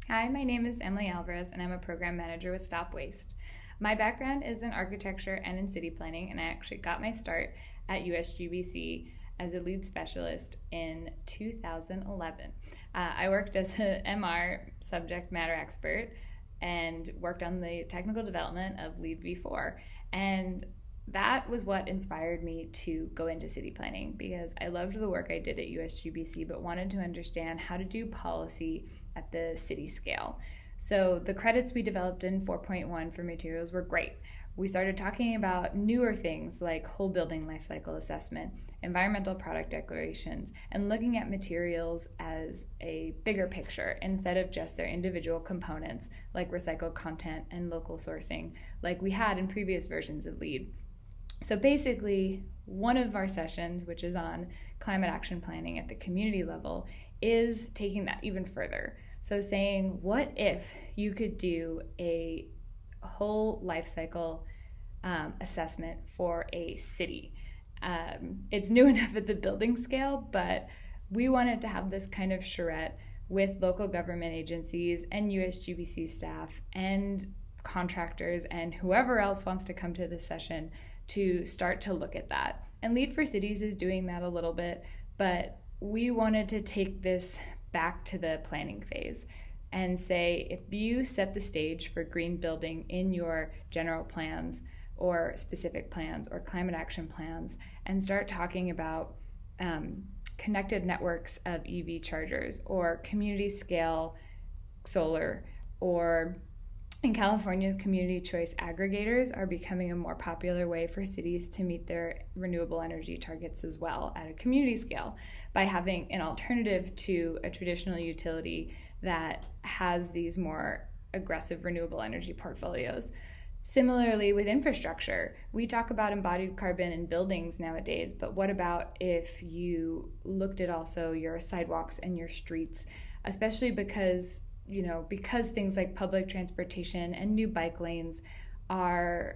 Hi, my name is Emily Alvarez, and I'm a program manager with StopWaste. My background is in architecture and in city planning, and I actually got my start at USGBC as a lead specialist in 2011. I worked as an MR subject matter expert and worked on the technical development of LEED v4. And that was what inspired me to go into city planning because I loved the work I did at USGBC but wanted to understand how to do policy at the city scale. So the credits we developed in 4.1 for materials were great. We started talking about newer things like whole building life cycle assessment, environmental product declarations, and looking at materials as a bigger picture instead of just their individual components like recycled content and local sourcing like we had in previous versions of LEED. So basically, one of our sessions, which is on climate action planning at the community level, is taking that even further. So saying, what if you could do a whole life cycle assessment for a city? It's new enough at the building scale, but we wanted to have this kind of charrette with local government agencies and USGBC staff and contractors and whoever else wants to come to this session to start to look at that. And LEED for Cities is doing that a little bit, but we wanted to take this back to the planning phase and say, if you set the stage for green building in your general plans or specific plans or climate action plans and start talking about connected networks of EV chargers or community scale solar, or in California, community choice aggregators are becoming a more popular way for cities to meet their renewable energy targets as well at a community scale by having an alternative to a traditional utility that has these more aggressive renewable energy portfolios. Similarly, with infrastructure, we talk about embodied carbon in buildings nowadays, but what about if you looked at also your sidewalks and your streets, especially because things like public transportation and new bike lanes are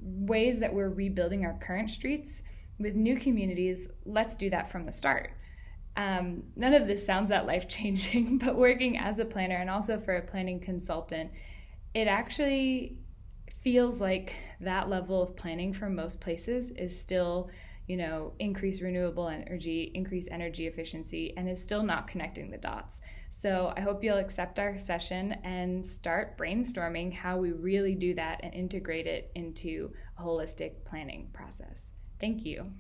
ways that we're rebuilding our current streets with new communities. Let's do that from the start. None of this sounds that life-changing, but working as a planner and also for a planning consultant, it actually feels like that level of planning for most places is still, increase renewable energy, increase energy efficiency, and is still not connecting the dots. So I hope you'll accept our session and start brainstorming how we really do that and integrate it into a holistic planning process. Thank you.